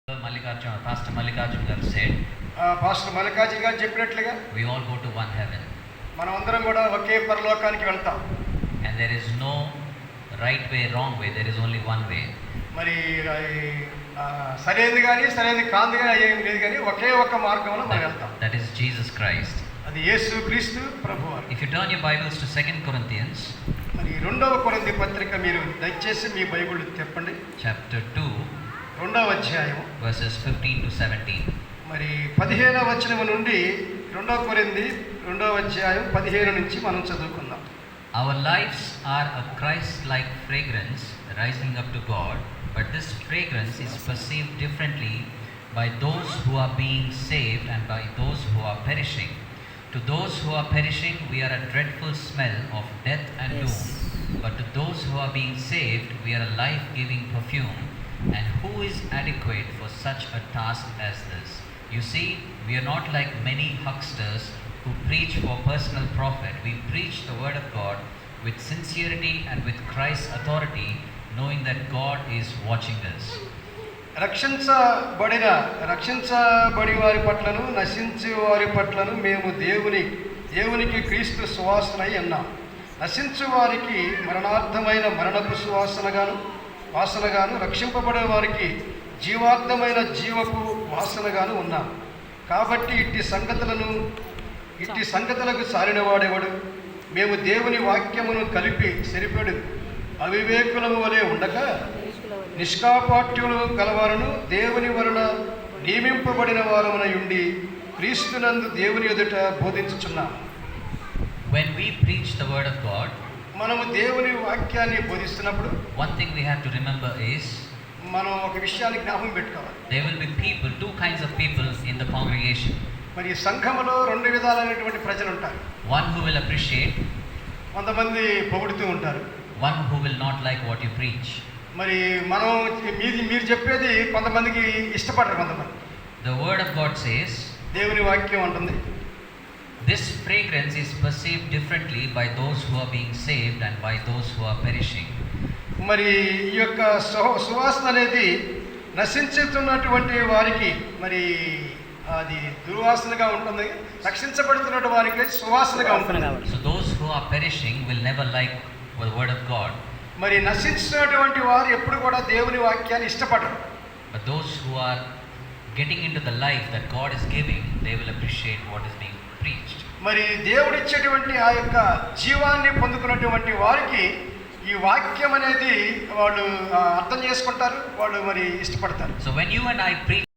Pastor Mallikarjun garu said, pastor Mallikarjuna గారు చెప్పినట్లుగా we all go to one heaven, మనం అందరం కూడా ఒకే పరలోకానికి వెళ్తాం. and there is no right way, wrong way. There is only one way. మరి సరైనది కానీ సరైనది కాదు కానీ ఏం లేదు, కానీ ఒకే ఒక్క మార్గంలో మనం వెళ్తాం. That is Jesus Christ. అది యేసు క్రీస్తు ప్రభువారు. If you turn your Bibles to 2 Corinthians మరి 2వ కొరింథీ పత్రిక మీరు దయచేసి మీ బైబిల్ తెప్పండి. chapter 2, 2వ అధ్యాయం verses 15 to 17. మరి 15వ వచనం నుండి 2వ కొరింథీ 2వ అధ్యాయం 15 నుంచి మనం చదువుకుందాం. Our lives are a Christ-like fragrance rising up to God, but this fragrance is perceived differently by those who are being saved and by those who are perishing. To those who are perishing, we are a dreadful smell of death and doom. But to those who are being saved, we are a life-giving perfume. And who is adequate for such a task as this? You see, we are not like many hucksters who preach for personal profit. We preach the word of God with sincerity and with Christ's authority, knowing that God is watching us. రక్షించబడి వారి పట్లను నశించే వారి పట్లను మేము దేవునికి క్రీస్తు సువాసనై అన్నాం. నశించు వారికి మరణార్థమైన మరణపు వాసనగాను రక్షింపబడే వారికి జీవార్థమైన జీవపు వాసనగాను ఉన్నాం. కాబట్టి ఇట్టి సంగతులకు సారినవాడేవాడు. మేము దేవుని వాక్యమును కలిపి సరిపడు అవివేకులము వలె ఉండగా నిష్కాపాఠ్యులు కలవారను దేవుని వలన నియమింపబడిన వారమున ఉండి క్రీస్తునందు దేవుని ఎదుట బోధించుచున్నాము. When we preach the word of God, మనము దేవుని వాక్యాన్ని బోధిస్తున్నప్పుడు one thing we have to remember is మనం ఒక విషయాన్ని జ్ఞాపకం పెట్టుకోవాలి. there will be people, two kinds of people in the congregation. మరి సంఘములో 2 విధాలైనటువంటి ప్రజలు ఉంటారు. One who will appreciate, కొంతమంది పొగుడుతూ ఉంటారు. one who will not like what you preach. మరి మనం మీరు చెప్పేది కొంతమందికి ఇష్టపడరు. కొంతమంది The word of God says, దేవుని వాక్యం అంటుంది, this fragrance is perceived differently by those who are being saved and by those who are perishing. మరి ఈ యొక్క సువాసన అనేది నశించుతున్నటువంటి వారికి మరి అది దుర్వాసనగా ఉంటుంది, రక్షించబడుతున్న వారికి సువాసనగా ఉంటుంది. So those who are perishing will never like the word of God. మరి నశించినటువంటి వారు ఎప్పుడు కూడా దేవుని వాక్యాన్ని ఇష్టపడరు. But those who are getting into the life that God is giving, they will appreciate what is being preached. మరి దేవుడిచ్చేటువంటి ఆ యొక్క జీవాన్ని పొందుకున్నటువంటి వారికి ఈ వాక్యం అనేది వాళ్ళు అర్థం చేసుకుంటారు, వాళ్ళు మరి ఇష్టపడతారు. So when you and I preach